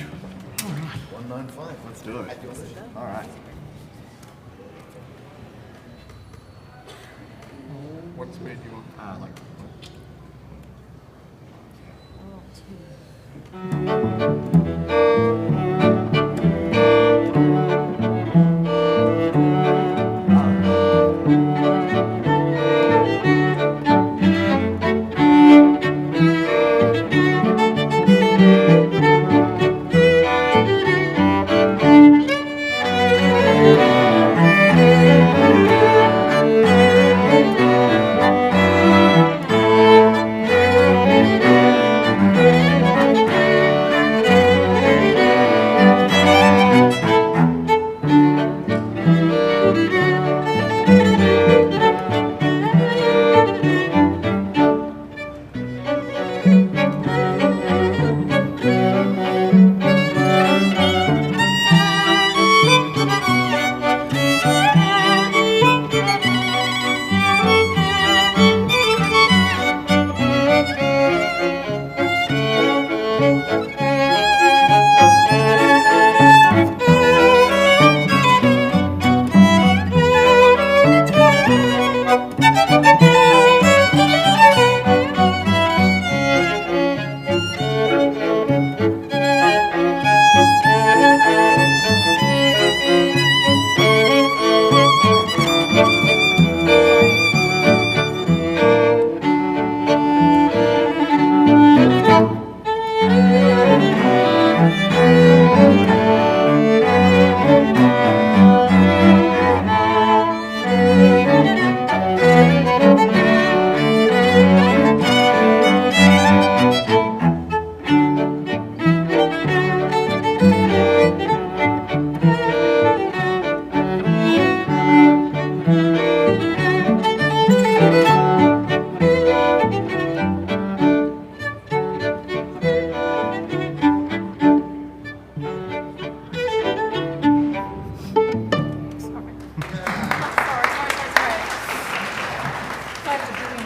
195, let's do it. All right. What's made you Like.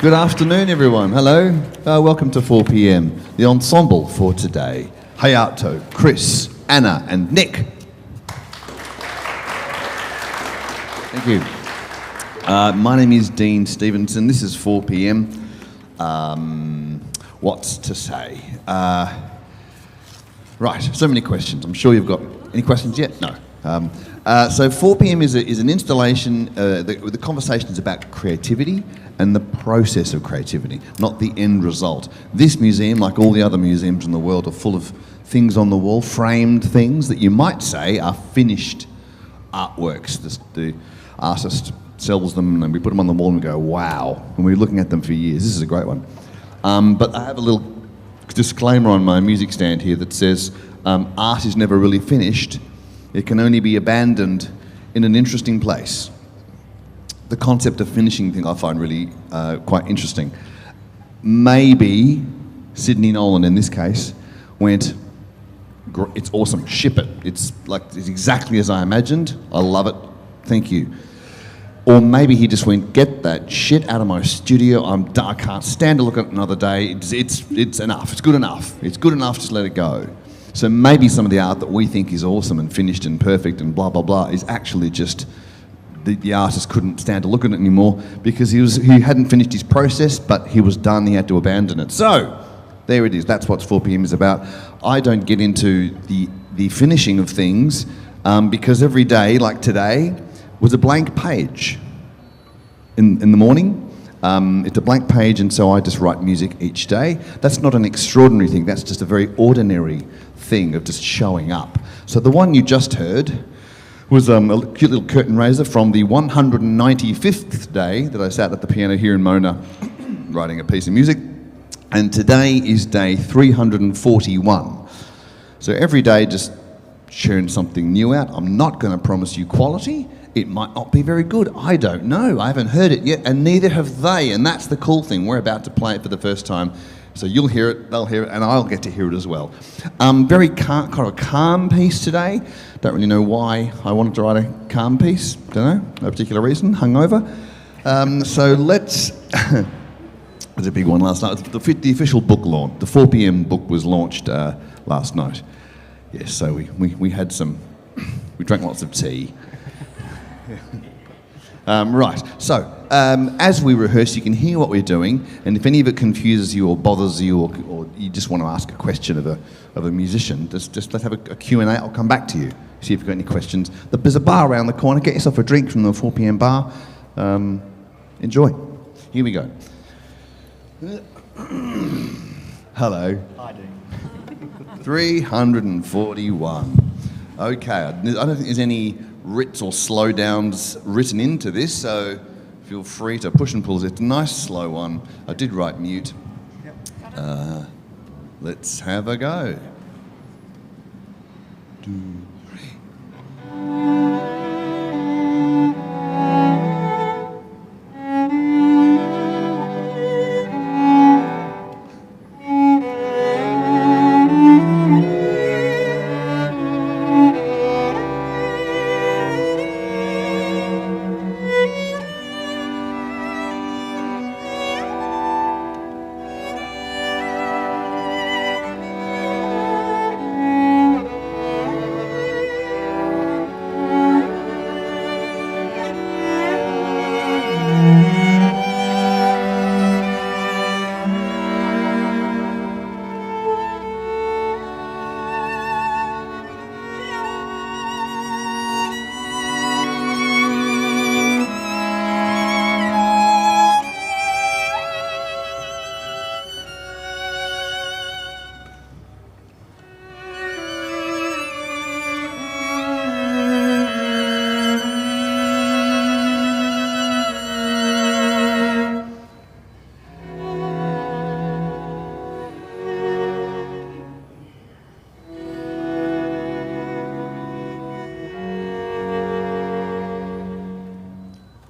Good afternoon, everyone. Hello. Welcome to 4 p.m. The ensemble for today: Hayato, Chris, Anna, and Nick. Thank you. My name is Dean Stevenson. This is 4 p.m. What's to say? Right, so many questions. I'm sure you've got any questions yet? No. So 4 p.m. is an installation. The conversation is about creativity and the process of creativity, not the end result. This museum, like all the other museums in the world, are full of things on the wall, framed things that you might say are finished artworks. The artist sells them and we put them on the wall and we go, wow. And we're looking at them for years. This is a great one. But I have a little disclaimer on my music stand here that says art is never really finished. It can only be abandoned in an interesting place. The concept of finishing thing I find really quite interesting. Maybe Sydney Nolan in this case went, it's awesome, ship it. It's exactly as I imagined. I love it, thank you. Or maybe he just went, get that shit out of my studio. I can't stand to look at it another day. It's enough, it's good enough. It's good enough, just let it go. So maybe some of the art that we think is awesome and finished and perfect and blah, blah, blah is actually just the artist couldn't stand to look at it anymore because he hadn't finished his process, but he was done, he had to abandon it. So, there it is, that's what 4 p.m. is about. I don't get into the finishing of things because every day, like today, was a blank page. In the morning, it's a blank page, and so I just write music each day. That's not an extraordinary thing, that's just a very ordinary thing of just showing up. So the one you just heard was a cute little curtain raiser from the 195th day that I sat at the piano here in Mona writing a piece of music, and today is day 341. So every day just churn something new out. I'm not going to promise you quality. It might not be very good. I don't know. I haven't heard it yet, and neither have they, and that's the cool thing. We're about to play it for the first time. So you'll hear it, they'll hear it, and I'll get to hear it as well. Very kind of a calm piece today. Don't really know why I wanted to write a calm piece. Don't know, no particular reason, hungover. So let's, it was a big one last night. The official book launch, the 4 p.m. book was launched last night. Yes, so we had some, we drank lots of tea. Right, so as we rehearse, you can hear what we're doing, and if any of it confuses you or bothers you, or you just want to ask a question of a musician, just let's have a Q&A. I'll come back to you, see if you've got any questions. There's a bar around the corner. Get yourself a drink from the 4 p.m. bar. Enjoy. Here we go. Hello. Hi, Dean. 341. Okay, I don't think there's any writs or slowdowns written into this, so feel free to push and pull. It's a nice slow one. I did write mute. Let's have a go. 2, 3.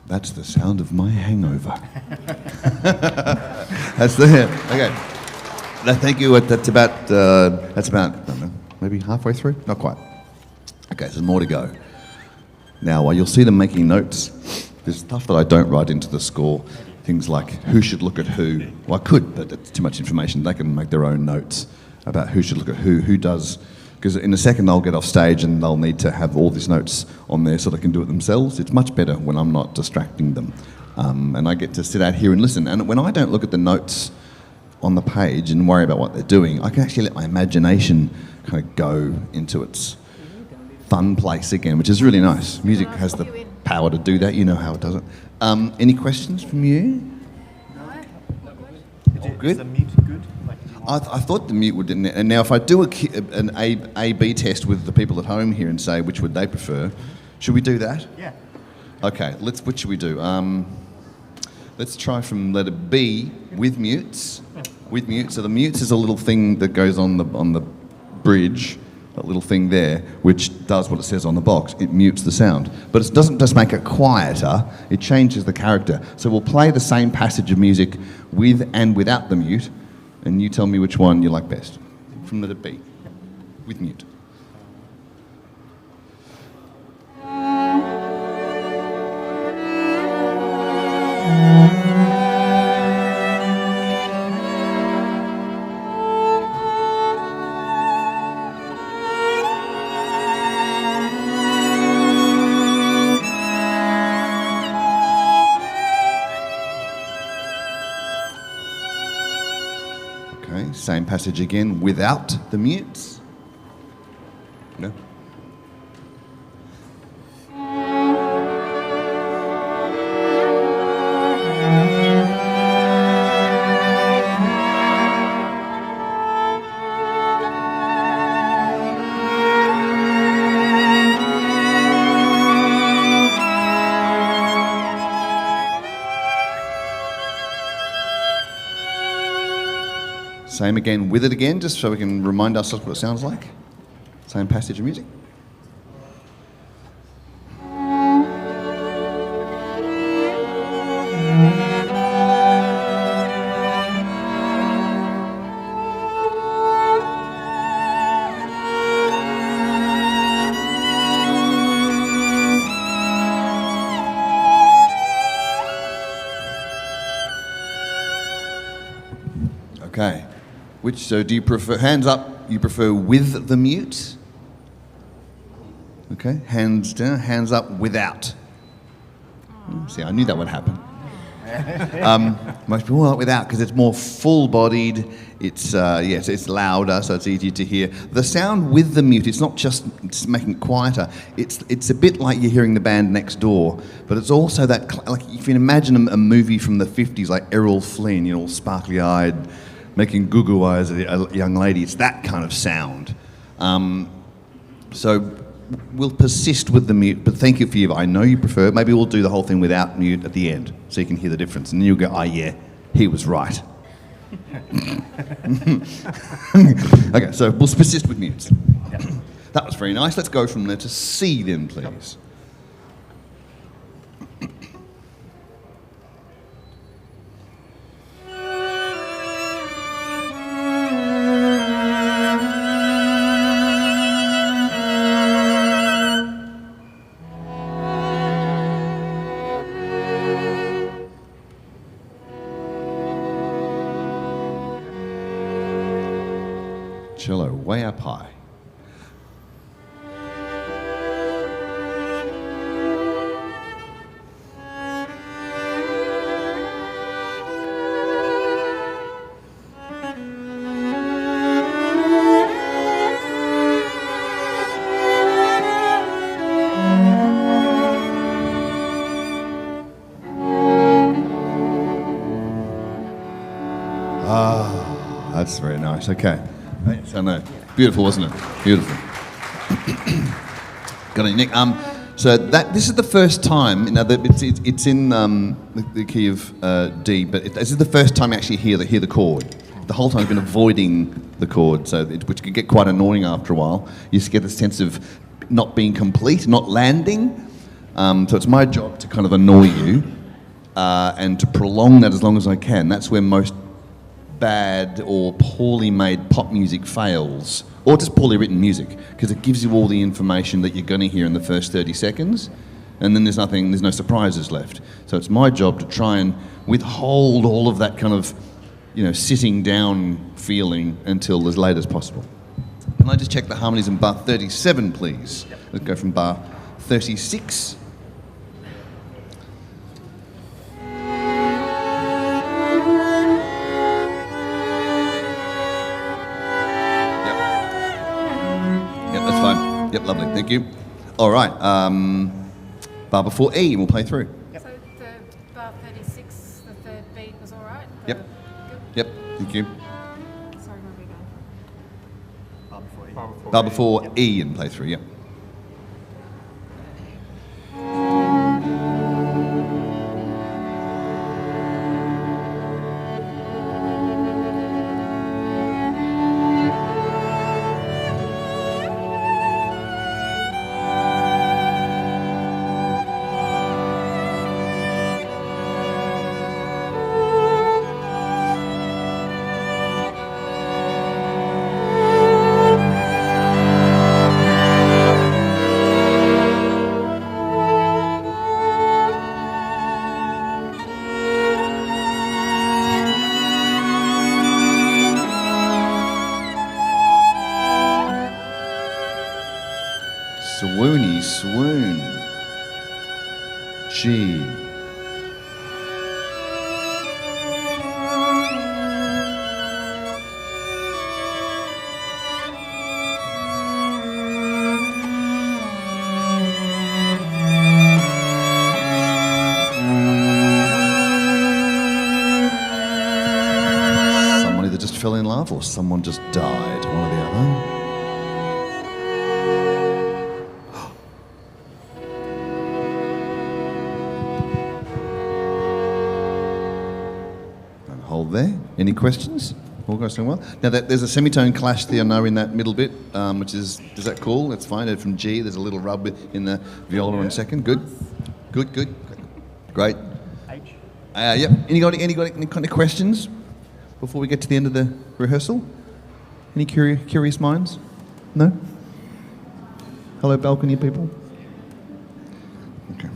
That's the sound of my hangover. That's the okay. No, thank you. That's about I don't know, maybe halfway through. Not quite. Okay, there's more to go. Now, while you'll see them making notes, there's stuff that I don't write into the score. Things like who should look at who. Well, I could, but it's too much information. They can make their own notes about who should look at who does. Because in a second they'll get off stage and they'll need to have all these notes on there so they can do it themselves. It's much better when I'm not distracting them. And I get to sit out here and listen. And when I don't look at the notes on the page and worry about what they're doing, I can actually let my imagination kind of go into its fun place again, which is really nice. Music has the power to do that. You know how it does it. Any questions from you? All good? Is the mute good? I thought the mute would, and now if I do an A/B test with the people at home here and say which would they prefer, should we do that? Yeah. Okay, which should we do? Let's try from letter B with mutes. With mutes. So the mutes is a little thing that goes on the bridge, that little thing there, which does what it says on the box. It mutes the sound. But it doesn't just make it quieter, it changes the character. So we'll play the same passage of music with and without the mute, and you tell me which one you like best. From letter B, with mute. Okay, same passage again without the mutes. No. Same again with it again, just so we can remind ourselves what it sounds like. Same passage of music. Okay. So do you prefer, hands up, you prefer with the mute Okay, hands down, hands up without. See, I knew that would happen. Most people are without because it's more full-bodied. It's it's louder, so it's easier to hear. The sound with the mute, it's not just making it quieter. It's a bit like you're hearing the band next door, but it's also that, like, if you can imagine a movie from the 50s, like Errol Flynn, you know, all sparkly-eyed, making goo-goo eyes at a young lady. It's that kind of sound. So we'll persist with the mute, but thank you for you. I know you prefer it. Maybe we'll do the whole thing without mute at the end, so you can hear the difference. And then you'll go, oh yeah, he was right. Okay, so we'll persist with mutes. That was very nice. Let's go from there to C then, please. Cello way up high. Ah, that's very nice. Okay. Yes, I know. Beautiful, wasn't it? Beautiful. Got it, Nick. So this is the first time. You know, it's in the key of D, but this is the first time you actually hear the chord. The whole time I've been avoiding the chord, which can get quite annoying after a while. You just get the sense of not being complete, not landing. So it's my job to kind of annoy you and to prolong that as long as I can. That's where most bad or poorly made pop music fails, or just poorly written music, because it gives you all the information that you're going to hear in the first 30 seconds, and then there's no surprises left. So it's my job to try and withhold all of that kind of, you know, sitting down feeling until as late as possible. Can I just check the harmonies in bar 37, please? Yep. Let's go from bar 36. Yep, lovely, thank you. All right, bar before E, and we'll play through. Yep. So the bar 36, the third beat was all right? Yep. Good? Yep, thank you. Sorry, where are we going? Bar before E and play through, yep. Swoony, swoon. G. Someone either just fell in love or someone just died, one or the other. Hold there. Any questions? All goes so well. Now there's a semitone clash there now in that middle bit, which is that cool? That's fine. From G, there's a little rub in the viola in second. Good. Great. H. Yep. Any kind of questions before we get to the end of the rehearsal? Any curious minds? No? Hello, balcony people. Okay.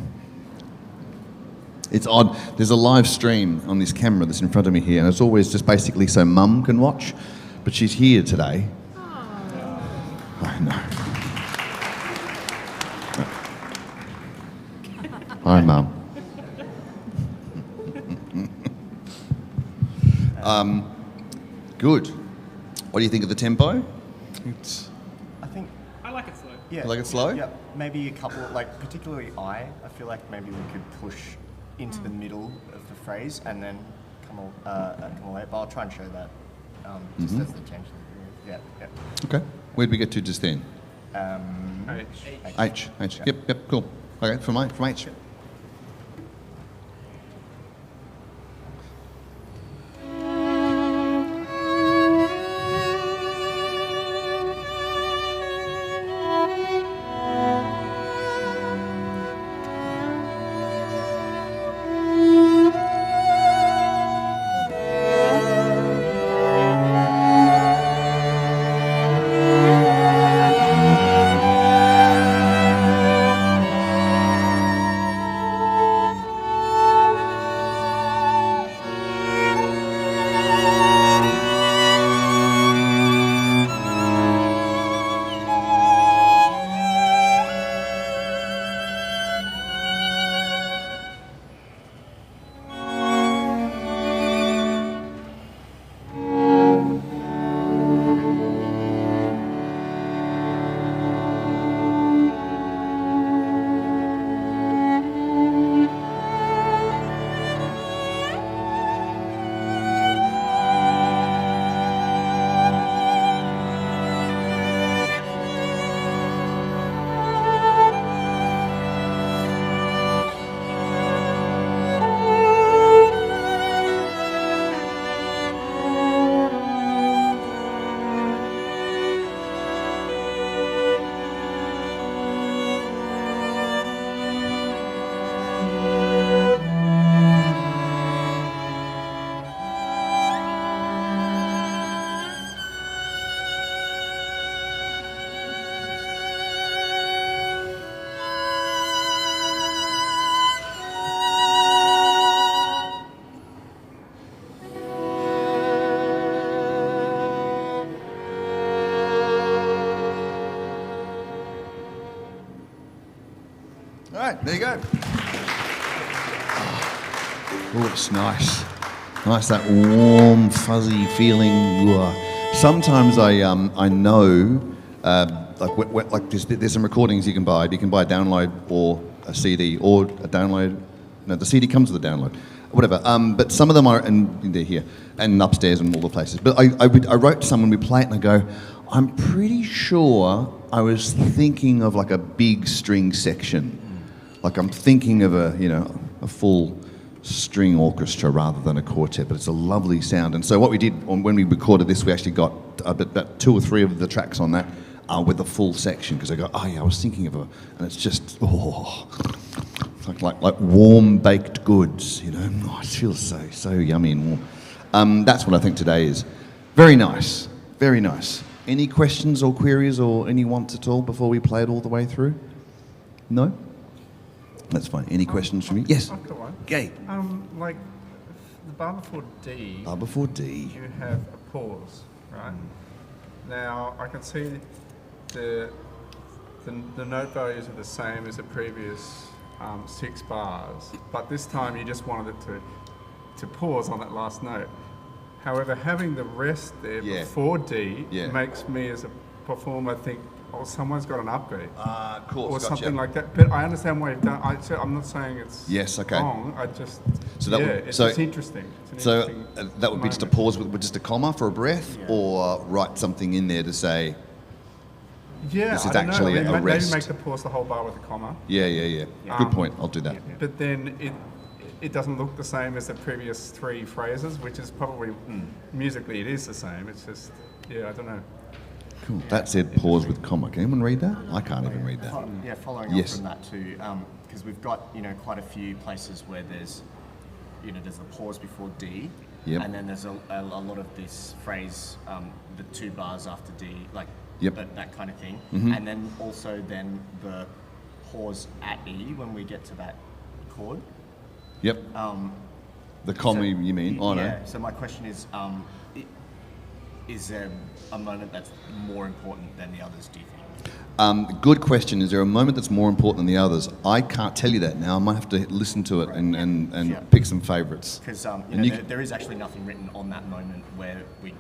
It's odd. There's a live stream on this camera that's in front of me here, and it's always just basically so Mum can watch, but she's here today. I know. Hi, Mum. Good. What do you think of the tempo? It's I think, I like it slow. yeah. You like it slow? Yeah, maybe a couple, like particularly I feel like maybe we could push into the middle of the phrase and then come away. But I'll try and show that just as the tension. Yeah, yeah. Okay. Where'd we get to just then? H. H. Yep, cool. Okay, from H. All right, there you go. Oh, it's nice. Nice, that warm, fuzzy feeling. Sometimes I know, like there's some recordings you can buy. You can buy a download or a CD or a download. No, the CD comes with a download. Whatever. But some of them are, and they're here and upstairs and all the places. But I wrote to someone, we play it, and I go, I'm pretty sure I was thinking of like a big string section. Like I'm thinking of a full string orchestra rather than a quartet, but it's a lovely sound. And so what we did when we recorded this, we actually got about 2 or 3 of the tracks on that with the full section, because I go, oh yeah, I was thinking of and it's just, it's like warm baked goods, Oh, it feels so yummy and warm. That's what I think today is. Very nice, very nice. Any questions or queries or any wants at all before we play it all the way through? No? That's fine. Any questions from you? Yes. I've got one. Gay. Like the bar before D. Bar before D. You have a pause, right? Now I can see the note values are the same as the previous 6 bars, but this time you just wanted it to pause on that last note. However, having the rest there before D makes me as a performer think, oh, someone's got an upbeat. Cool. Or something like that. But I understand why you've done. I'm not saying it's wrong. I just it's interesting. It's an interesting that would be just a pause with just a comma for a breath, or write something in there to say. Yeah, this is I don't actually know. a rest. Maybe make the pause the whole bar with a comma. Yeah. Good point. I'll do that. But then it doesn't look the same as the previous 3 phrases, which is probably musically it is the same. It's just I don't know. Cool. That said pause with comma. Can anyone read that? I can't even read that. Following on from that too, because we've got quite a few places where there's there's a pause before D, and then there's a lot of this phrase, the 2 bars after D, like that kind of thing, and then also then the pause at E when we get to that chord. Yep. The comma, you mean? Yeah. So my question is there a moment that's more important than the others, do you think? Good question. Is there a moment that's more important than the others? I can't tell you that now. I might have to listen to it and pick some favourites. Because there is actually nothing written on that moment where we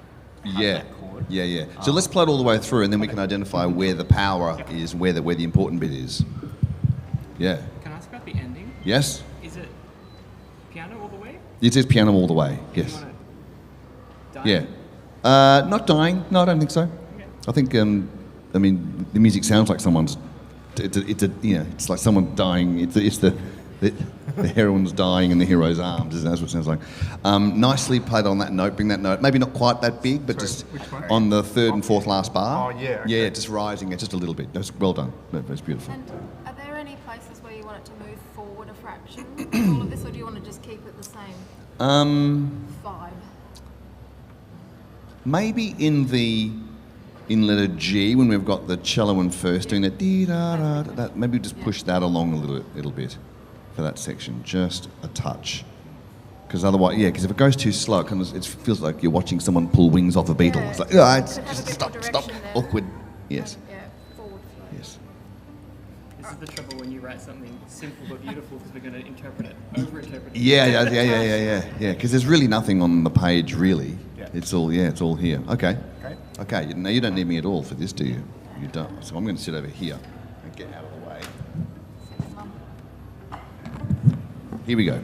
have that chord. Yeah. So let's play it all the way through, and then we can identify where the power is, where the important bit is. Yeah. Can I ask about the ending? Yes? Is it piano all the way? It is piano all the way, yes. You wanna die? Yeah. Not dying. No, I don't think so. Okay. I think, the music sounds like someone's, it's like someone dying. It's the heroine's dying in the hero's arms. That's what it sounds like. Nicely played on that note. Bring that note. Maybe not quite that big, but just which one? on the third and fourth last bar. Oh, yeah, okay. Yeah, just rising it just a little bit. That's well done. That's beautiful. And are there any places where you want it to move forward a fraction with all of this, or do you want to just keep it the same? 5. Maybe in letter G, when we've got the cello in first, doing that dee da da, that maybe just push that along a little bit for that section, just a touch. Because otherwise, because if it goes too slow, it feels like you're watching someone pull wings off a beetle. Yeah, It's like, could have a just bit more stop, direction there. awkward. Yes, Yeah, forward flow. yes. This is the trouble when you write something simple but beautiful because we're going to interpret it, over-interpret it. Yeah. Because there's really nothing on the page, really. Yeah. It's all here. Okay. Great. Okay. Now you don't need me at all for this, do you? You don't. So I'm going to sit over here and get out of the way. Six, Mum. Here we go.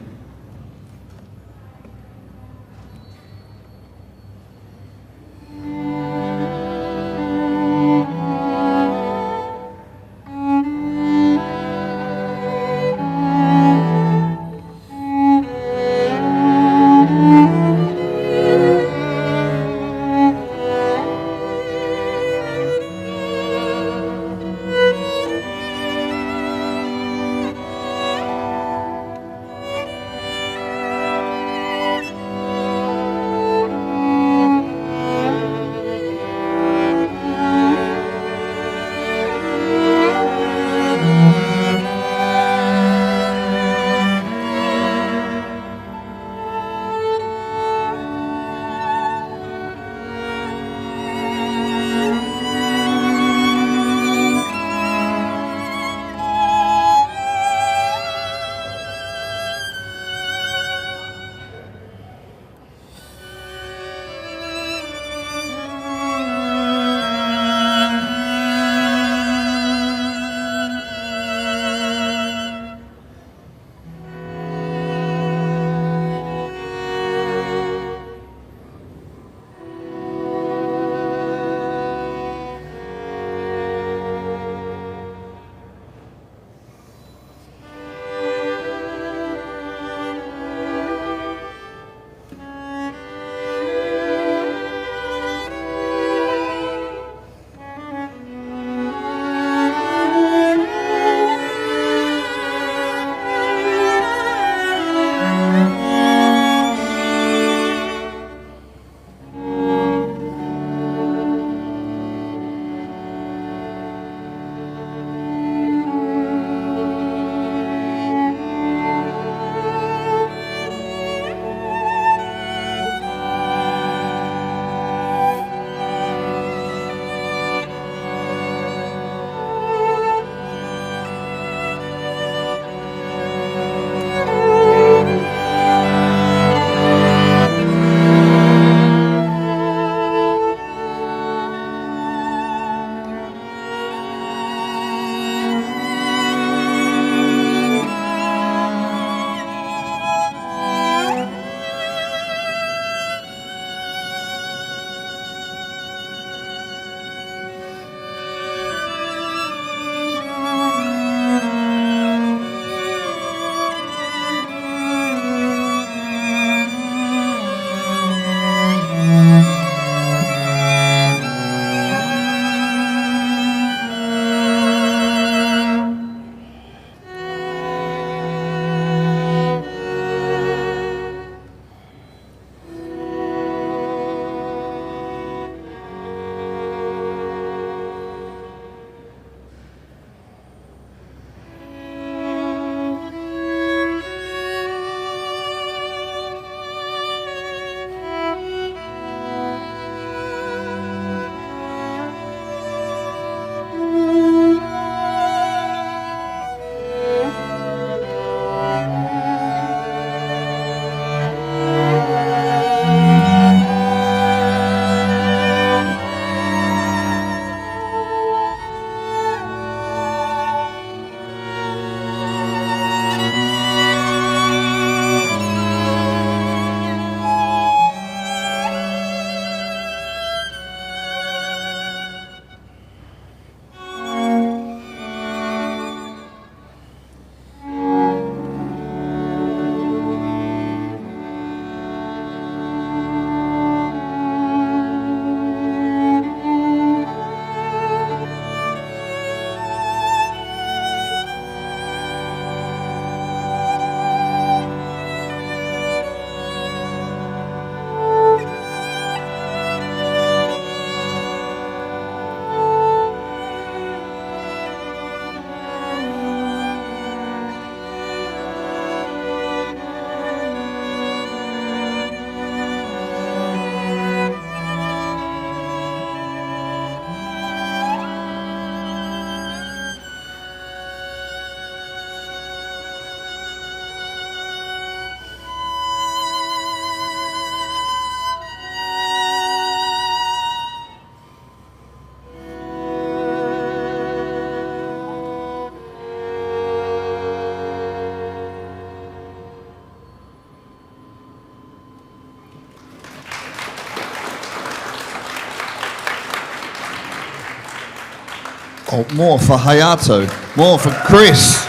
Oh, more for Hayato, more for Chris,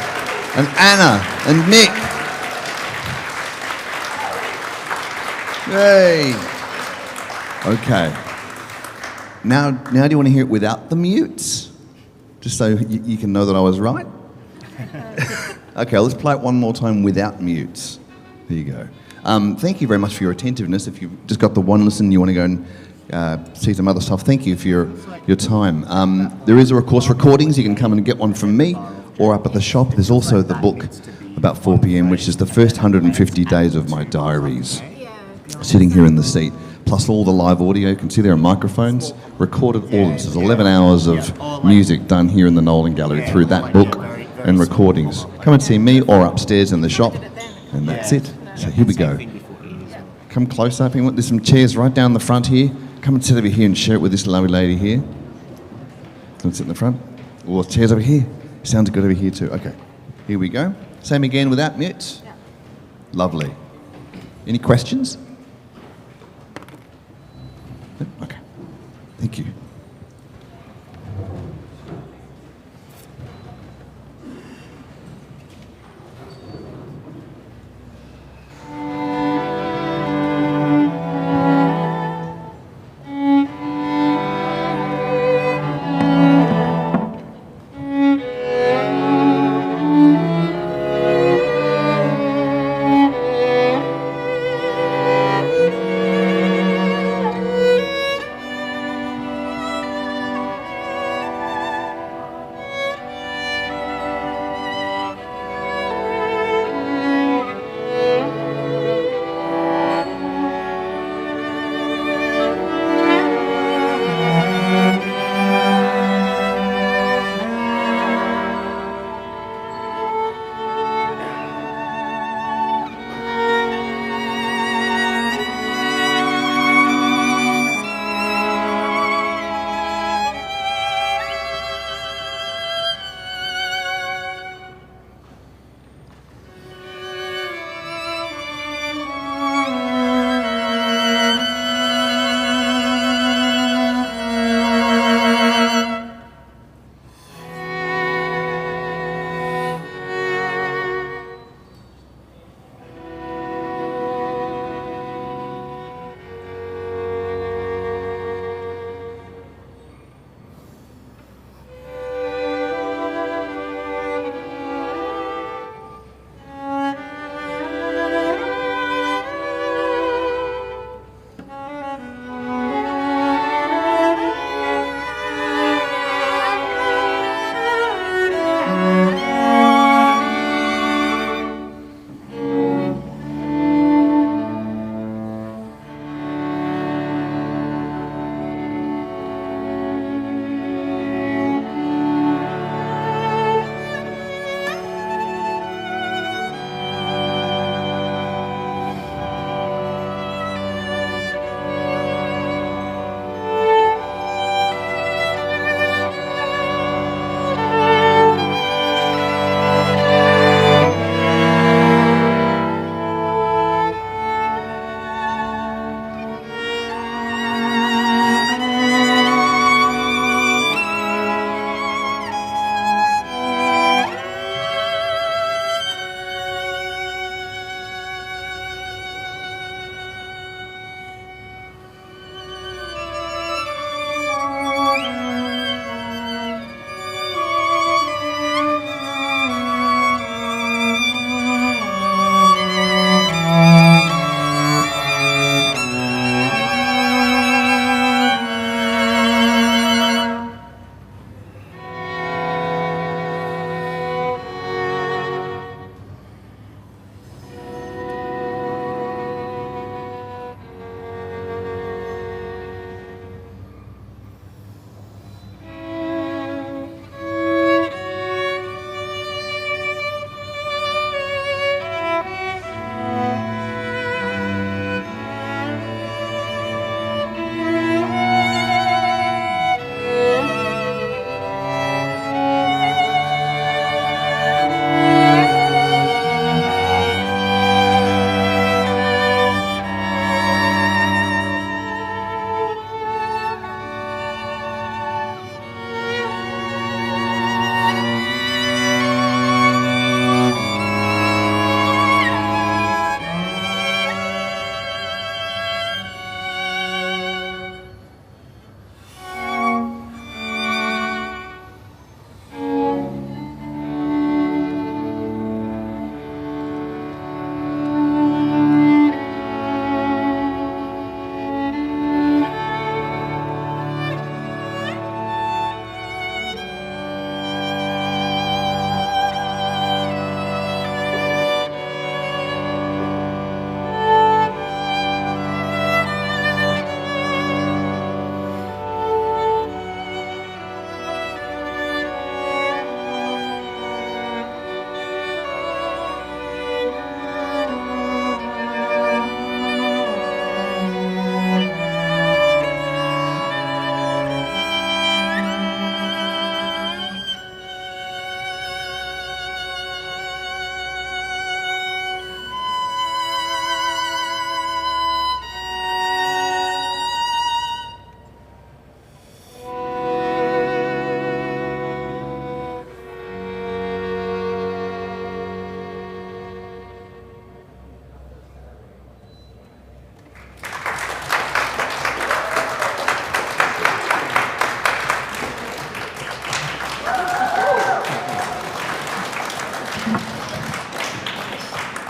and Anna, and Nick. Yay! Okay. Now do you want to hear it without the mutes? Just so you can know that I was right? Okay, let's play it one more time without mutes. There you go. Thank you very much for your attentiveness. If you've just got the one listen, you want to go and see some other stuff, thank you for your time. There is, of course, recordings. You can come and get one from me or up at the shop. There's also the book about 4 p.m, which is the first 150 days of my diaries, sitting here in the seat, plus all the live audio. You can see there are microphones, recorded all of this. There's 11 hours of music done here in the Nolan Gallery through that book and recordings. Come and see me or upstairs in the shop, and that's it. So here we go. Come close up. There's some chairs right down the front here. Come and sit over here and share it with this lovely lady here. Come and sit in the front. Or chairs over here. Sounds good over here too. Okay, here we go. Same again without mutes. Lovely. Any questions? Okay. Thank you.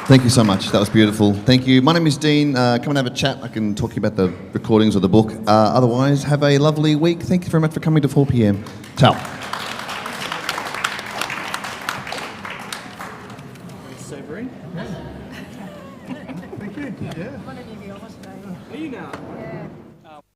Thank you so much. That was beautiful. Thank you. My name is Dean. Come and have a chat. I can talk to you about the recordings of the book. Otherwise, have a lovely week. Thank you very much for coming to 4 p.m. Ciao. Very sobering. Thank you. Yeah. I'm gonna be honest, Are you now? Yeah.